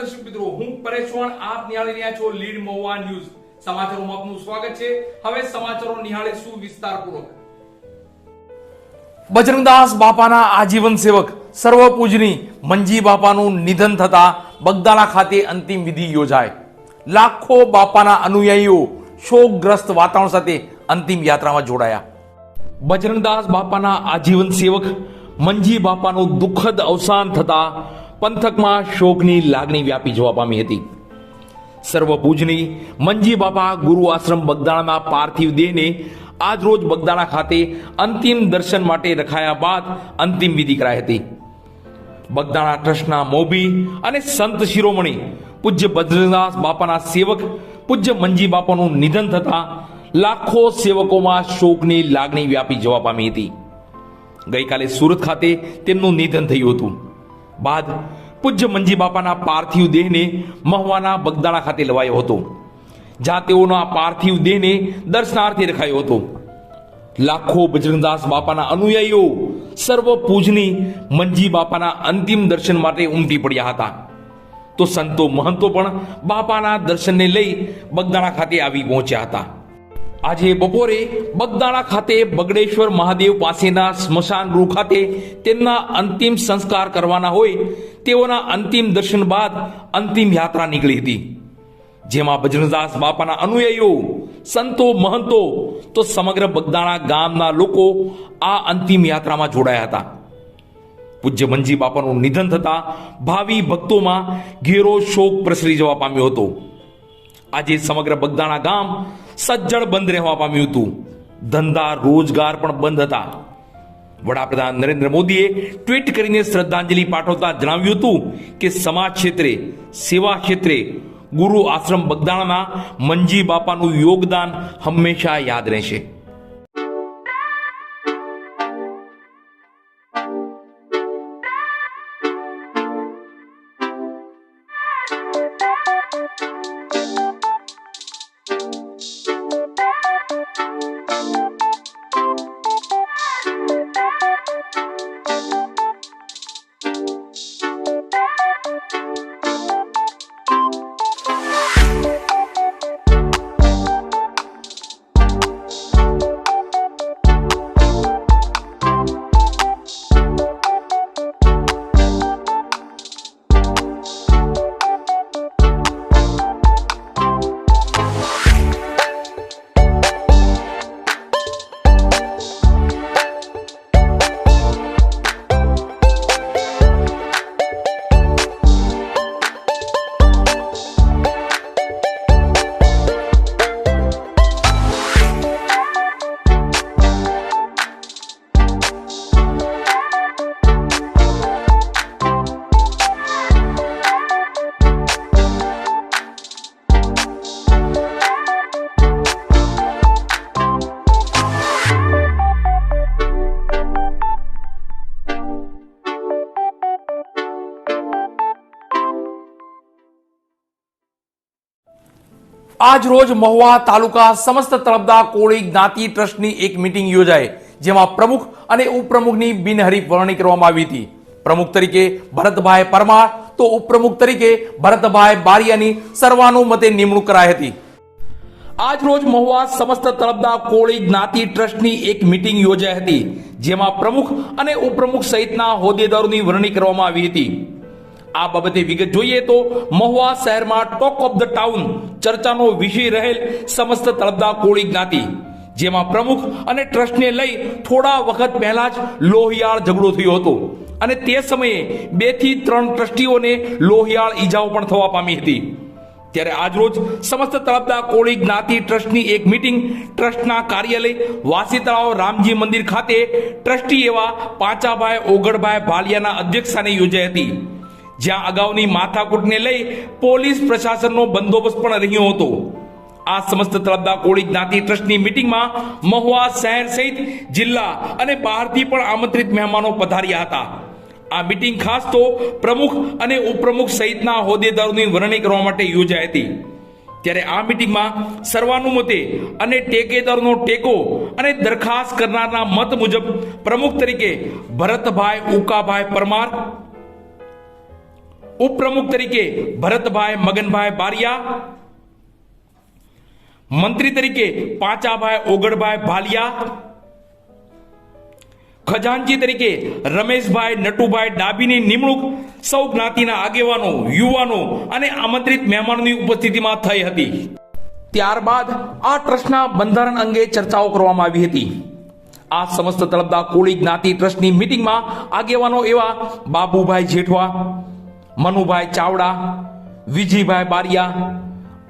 દર્શક મિત્રો, હું પરેશ ચૌહાણ, આપ નિહાળી રહ્યા છો લીડ મહુવા ન્યૂઝ. સમાચારોમાં આપનું સ્વાગત છે. હવે સમાચારો નિહાળીશું વિસ્તારપૂર્વક. બજરંગદાસ બાપાના આજીવન સેવક સર્વ પૂજની મંજી બાપાનું નિધન થતા બગદાણા ખાતે અંતિમ વિધિ યોજાય. લાખો બાપાના અનુયાયીઓ શોકગ્રસ્ત વાતાવરણ સાથે અંતિમ યાત્રામાં જોડાયા. બજરંગદાસ બાપાના આજીવન સેવક મંજી બાપાનું દુઃખદ અવસાન થતા પંથકમાં શોકની લાગણી વ્યાપી જવા પામી હતી. સર્વ પૂજની મંજી બાપા ગુરુ આશ્રમ બગદાણાના પાર્થિવ દેહને આજ રોજ બગદાણા ખાતે અંતિમ દર્શન માટે રખાયા બાદ અંતિમ વિધિ કરાઈ હતી. બગદાણા ટ્રસ્ટના મોભી અને સંત શિરોમણી પૂજ્ય બજરંગદાસ બાપાના સેવક પૂજ્ય મંજી બાપાનું નિધન થતા લાખો સેવકોમાં શોકની લાગણી વ્યાપી જવા પામી હતી. ગઈકાલે સુરત ખાતે તેમનું નિધન થયું હતું. બાદ પૂજ્ય મંજી બાપાના પાર્થિવ દેહને મહુવાના બગદાણા ખાતે લવાયો હતો, જ્યાં તેઓના પાર્થિવ દેહને દર્શનાર્થે રખાયો હતો. લાખો બજરંગદાસ બાપાના અનુયાયીઓ સર્વ પૂજની મંજી બાપાના અંતિમ દર્શન માટે ઉમટી પડ્યા હતા. તો સંતો મહંતો પણ બાપાના દર્શનને લઈ બગદાણા ખાતે આવી પહોંચ્યા હતા. આજે બપોરે બગદાણા ખાતે બગડેશ્વર મહાદેવ પાસેના સ્મશાન ગૃહ ખાતે તેમના અંતિમ સંસ્કાર કરવાના હોય તેઓના અંતિમ દર્શન બાદ અંતિમ યાત્રા નીકળી હતી, જેમાં બજરંગદાસ બાપાના અનુયાયીઓ, સંતો મહંતો તો સમગ્ર બગદાણા ગામના લોકો આ અંતિમ યાત્રામાં જોડાયા હતા. પૂજ્ય મંજી બાપાનું નિધન થતા ભાવિ ભક્તોમાં ઘેરો શોક પ્રસરી જવા પામ્યો હતો. આજે સમગ્ર બગદાણા ગામ સજ્જડ બંધ રહેવા પામ્યું હતું. ધંધા રોજગાર પણ બંધ હતા. વડાપ્રધાન નરેન્દ્ર મોદીએ ટ્વીટ કરીને શ્રદ્ધાંજલિ પાઠવતા જણાવ્યું હતું કે સમાજ ક્ષેત્રે, સેવા ક્ષેત્રે ગુરુ આશ્રમ બગદાણાના મંજી બાપાનું યોગદાન હંમેશા યાદ રહેશે. આજ રોજ મહુવા તાલુકા સમસ્ત તળપદા કોળી જ્ઞાતિ ટ્રસ્ટની એક મીટિંગ યોજાઈ, જેમાં પ્રમુખ અને ઉપપ્રમુખની બિનહરીફ વરણી કરવામાં આવી હતી. પ્રમુખ તરીકે ભરતભાઈ પરમાર તો ઉપપ્રમુખ તરીકે ભરતભાઈ બારિયાની સર્વાનુમતે નિમણૂક કરાઈ હતી. આજ રોજ મહુવા સમસ્ત તળપદા કોળી જ્ઞાતિ ટ્રસ્ટની એક મીટિંગ યોજાઈ હતી, જેમાં પ્રમુખ અને ઉપપ્રમુખ સહિતના હોદ્દેદારોની વરણી કરવામાં આવી હતી. આ બાબતે વિગત જોઈએ તો મહુવા શહેરમાં ટોક ઓફ ધ ટાઉન ચર્ચાનો વિષય રહેલ સમસ્ત તળપદા કોળી જ્ઞાતિ, જેમાં પ્રમુખ અને ટ્રસ્ટને લઈ થોડા વખત પહેલા જ લોહિયાળ ઝઘડો થયો હતો અને તે સમયે 2 થી 3 ટ્રસ્ટીઓને લોહિયાળ ઈજાઓ પણ થવા પામી હતી. ત્યારે આજરોજ સમસ્ત તળપદા કોળી જ્ઞાતિ ટ્રસ્ટની એક મીટિંગ ટ્રસ્ટના કાર્યાલય વાસી તળાવ રામજી મંદિર ખાતે ટ્રસ્ટી એવા પાંચાભાઈ ઓગળભાઈ ભાલિયાના અધ્યક્ષસ્થાને યોજાઈ હતી, જ્યાં અગાઉની માથાકૂટને લઈ પોલીસ પ્રશાસનનો બંદોબસ્ત પણ રહ્યો હતો. આ સમસ્ત તળપદા કોળી જ્ઞાતિ ટ્રસ્ટની મીટિંગમાં મહુવા શહેર સહિત જિલ્લા અને બહારથી પણ આમંત્રિત મહેમાનો પધાર્યા હતા. આ મીટિંગ ખાસ તો પ્રમુખ અને ઉપપ્રમુખ સહિતના હોદ્દેદારોની વરણી કરવા માટે યોજાઈ હતી. ત્યારે આ મીટિંગમાં સર્વાનુમતે અને ટેકેદારનો ટેકો અને દરખાસ્ત કરનારના મત મુજબ પ્રમુખ તરીકે ભરતભાઈ ઉકાભાઈ પરમાર, ઉપપ્રમુખ તરીકે ભરતભાઈ મગનભાઈ બારિયા, મંત્રી તરીકે પાંચાભાઈ ઓગળભાઈ ભાલિયા, ખજાનચી તરીકે રમેશભાઈ નટુભાઈ ડાભીની નિમણૂક સૌ જ્ઞાતિના આગેવાનો, યુવાનો અને આમંત્રિત મહેમાનોની ઉપસ્થિતિમાં થઈ હતી. ત્યારબાદ આ ટ્રસ્ટના બંધારણ અંગે ચર્ચાઓ કરવામાં આવી હતી. આ સમસ્ત તળપદા કોળી જ્ઞાતિ ટ્રસ્ટની મીટિંગમાં આગેવાનો એવા બાબુભાઈ જેઠવા, મનુભાઈ ચાવડા, વિજીભાઈ બારિયા,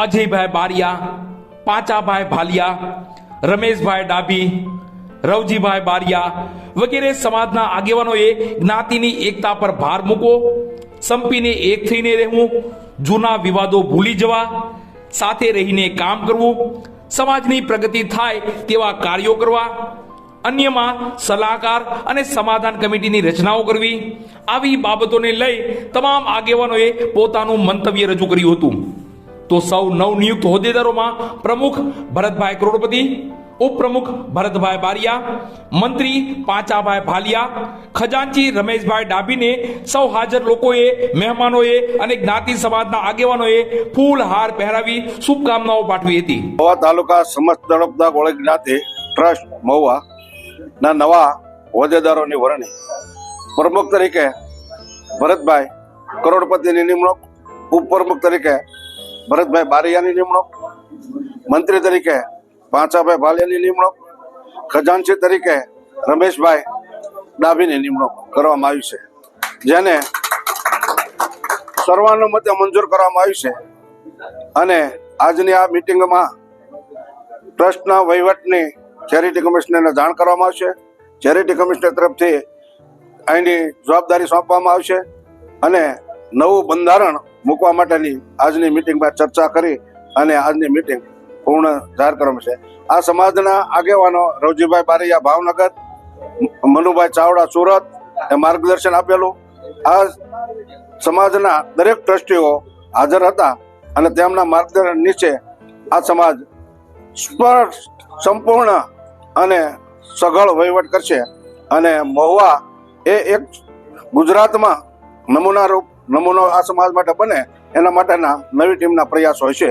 અજયભાઈ બારિયા, પાંચાભાઈ ભાલિયા, રમેશભાઈ ડાભી, રવજીભાઈ બારિયા વગેરે સમાજના આગેવાનોએ જ્ઞાતિની એકતા પર ભાર મૂકો, સંપીને એક થઈને રહેવું, જૂના વિવાદો ભૂલી જવા, સાથે રહીને કામ કરવું, સમાજની પ્રગતિ થાય તેવા કાર્યો કરવા, અન્યમાં સલાહકાર અને સમાધાન કમિટીની રચનાઓ કરવી, આવી બાબતોને લઈ તમામ આગેવાનોએ પોતાનું મંતવ્ય રજૂ કર્યું હતું. તો સૌ નવનિયુક્ત હોદ્દેદારોમાં પ્રમુખ ભરતભાઈ કરોડપતિ, ઉપપ્રમુખ ભરતભાઈ બારિયા, મંત્રી પાંચાભાઈ ભાલિયા, ખજાનચી રમેશભાઈ ડાભીને સૌ હાજર લોકોએ, મહેમાનોએ અને જ્ઞાતિ સમાજના આગેવાનોએ ફૂલ હાર પહેરાવી શુભકામનાઓ પાઠવી હતી. મહુવા તાલુકા સમસ્ત તળપદા કોળી જ્ઞાતિ ટ્રસ્ટ મહુવા ના નવા હોદ્દેદારોની વરણી પ્રમુખ તરીકે ભરતભાઈ કરોડપતિની નિમણૂક, ઉપપ્રમુખ તરીકે ભરતભાઈ બારિયાની નિમણૂક, મંત્રી તરીકે પાંચાભાઈ ભાલિયાની નિમણૂક, ખજાનચી તરીકે રમેશભાઈ ડાભીની નિમણૂક કરવામાં આવી છે, જેને સર્વાનુમતે મંજૂર કરવામાં આવી છે. અને આજની આ મિટિંગમાં ટ્રસ્ટના વહીવટની ચેરિટી કમિશનરને જાણ કરવામાં આવશે. ચેરિટી કમિશનર તરફથી અહીંની જવાબદારી સોંપવામાં આવશે અને નવું બંધારણ મૂકવા માટેની આજની મિટિંગમાં ચર્ચા કરી અને આજની મિટિંગ પૂર્ણ જાહેર કરવામાં છે. આ સમાજના આગેવાનો રવજીભાઈ બારિયા ભાવનગર, મનુભાઈ ચાવડા સુરત એ માર્ગદર્શન આપેલું. આ સમાજના દરેક ટ્રસ્ટીઓ હાજર હતા અને તેમના માર્ગદર્શન નીચે આ સમાજ સંપૂર્ણ અને સઘળ વહીવટ કરશે અને મહુવા એ એક ગુજરાતમાં નમૂનો આ સમાજ માટે બને એના માટેના નવી ટીમના પ્રયાસો હશે.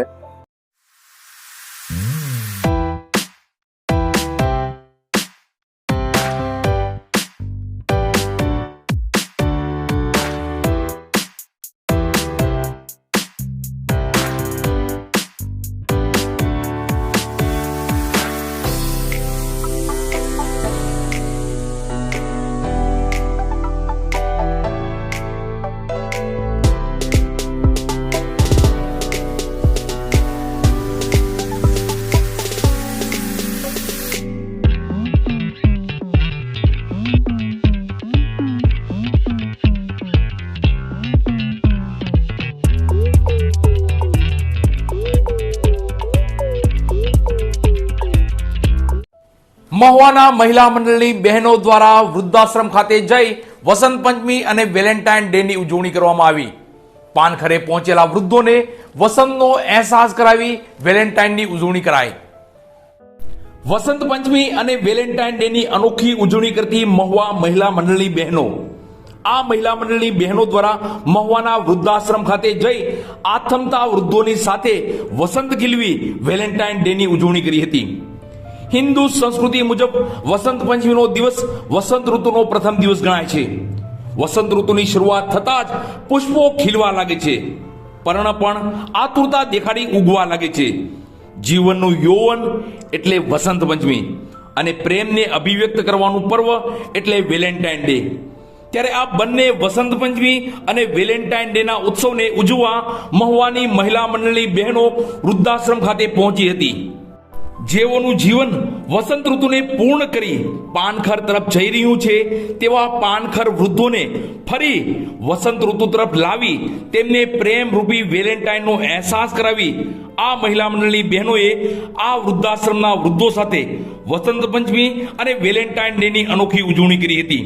મહુવાના મહિલા મંડળની બહેનો દ્વારા વૃદ્ધાશ્રમ ખાતે જઈ વસંત પંચમી અને વેલેન્ટાઇન ડે ની ઉજવણી કરવામાં આવી. પાનખરે પહોંચેલા વૃદ્ધોને વસંતનો અહેસાસ કરાવી વેલેન્ટાઇનની ઉજવણી કરાઈ. વસંત પંચમી અને વેલેન્ટાઇન ડે ની અનોખી ઉજવણી કરતી મહુવા મહિલા મંડળની બહેનો. આ મહિલા મંડળની બહેનો દ્વારા મહુવાના વૃદ્ધાશ્રમ ખાતે જઈ આથમતા વૃદ્ધોની સાથે વસંત ખીલવી વેલેન્ટાઇન ડે ની ઉજવણી કરી હતી. હિન્દુ સંસ્કૃતિ મુજબ વસંત પંચમીનો દિવસ વસંત ઋતુનો પ્રથમ દિવસ ગણાય છે. વસંત ઋતુની શરૂઆત થતા જ પુષ્પો ખીલવા લાગે છે, પર્ણ પણ આતુરતા દેખાડી ઉગવા લાગે છે. જીવનનું યૌવન એટલે વસંત પંચમી અને પ્રેમને અભિવ્યક્ત કરવાનું પર્વ એટલે વેલેન્ટાઇન ડે. ત્યારે આ બંને વસંત પંચમી અને વેલેન્ટાઇન ડે ના ઉત્સવને ઉજવવા મહુવાની મહિલા મંડળની બહેનો વૃદ્ધાશ્રમ ખાતે પહોંચી હતી. જેઓનું જીવન વસંત ઋતુને પૂર્ણ કરી પાનખર તરફ જઈ રહ્યું છે તેવા પાનખર વૃદ્ધોને ફરી વસંત ઋતુ તરફ લાવી તેમને પ્રેમ રૂપી વેલેન્ટાઇનનો અહેસાસ કરાવી આ મહિલા મંડળની બહેનોએ આ વૃદ્ધાશ્રમના વૃદ્ધો સાથે વસંત પંચમી અને વેલેન્ટાઇન ડેની અનોખી ઉજવણી કરી હતી.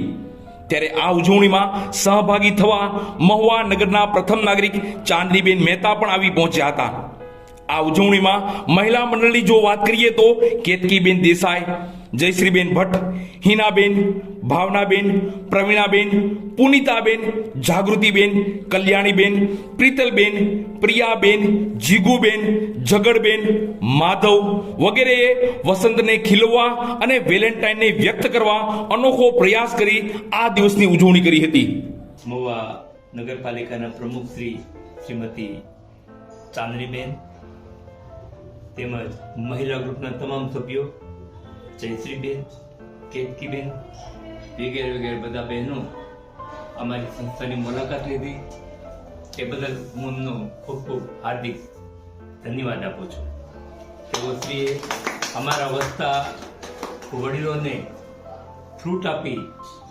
ત્યારે આ ઉજવણીમાં સહભાગી થવા મહુવા નગરના પ્રથમ નાગરિક ચાંદનીબેન મહેતા પણ આવી પહોંચ્યા હતા. આ ઉજવણીમાં મહિલા મંડળની જો વાત કરીએ તો કેતકીબેન દેસાઈ, જયશ્રીબેન ભટ્ટ, હિનાબેન, ભાવનાબેન, પ્રવીણાબેન, પુનિતાબેન, જાગૃતિબેન, કલ્યાણીબેન, પ્રીતલબેન, પ્રિયાબેન, જીગુબેન, જગડબેન, માધવ વગેરેએ વસંતને ખીલવવા અને વેલેન્ટાઇનને વ્યક્ત કરવા અનોખો પ્રયાસ કરી આ દિવસની ઉજવણી કરી હતી. મહુવા નગરપાલિકાના પ્રમુખ શ્રીમતી ચાંદનીબેન તેમજ મહિલા ગ્રુપના તમામ સભ્યો જયશ્રીબેન, કેતકીબેન વગેરે વગેરે બધા બહેનો અમારી સંસ્થાની મુલાકાત લીધી. તે બદલ હું એમનો ખૂબ ખૂબ હાર્દિક ધન્યવાદ આપું છું. તેઓ શ્રીએ અમારા વસતા વડીલોને ફ્રૂટ આપી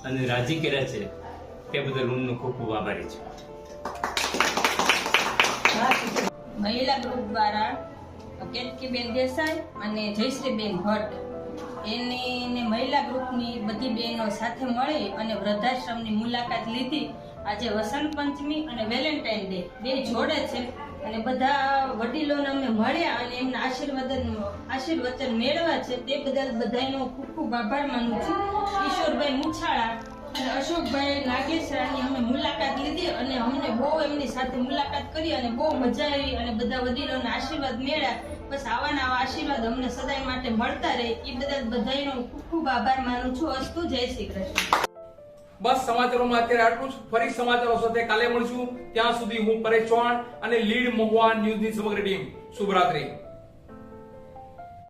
અને રાજી કર્યા છે તે બદલ હું એમનો ખૂબ ખૂબ આભારી છું. મહિલા ગ્રુપ દ્વારા કેતકીબેન દેસાઈ અને જયશ્રીબેન ભટ્ટ એને મહિલા ગ્રુપની બધી બહેનો સાથે મળી અને વૃદ્ધાશ્રમની મુલાકાત લીધી. આજે વસંત પંચમી અને વેલેન્ટાઇન ડે બે જોડે છે અને બધા વડીલોને અમે મળ્યા અને એમના આશીર્વચન મેળવ્યા છે. તે બદલ બધાનો ખૂબ ખૂબ આભાર માનું છું. ઈશ્વરભાઈ મુછાળા અને અશોકભાઈ નાગેશરાની અમે મુલાકાત લીધી અને અમને બહુ એમની સાથે મુલાકાત કરી અને બહુ મજા આવી અને બધા વડીલોના આશીર્વાદ મેળ્યા. બસ આવાના આવા આશીર્વાદ અમને સદાય માટે મળતા રહે એ બદલ બધાનો ખૂબ ખૂબ આભાર માનું છું. અસ્તુ. જય શ્રી કૃષ્ણ. બસ સમાચારોમાં અત્યારે આટલું જ. ફરી સમાચારો સાથે કાલે મળશું. ત્યાં સુધી હું પરેશ ચૌહાણ અને લીડ મહુવા ન્યૂઝની સમગ્ર ટીમ શુભરાત્રી.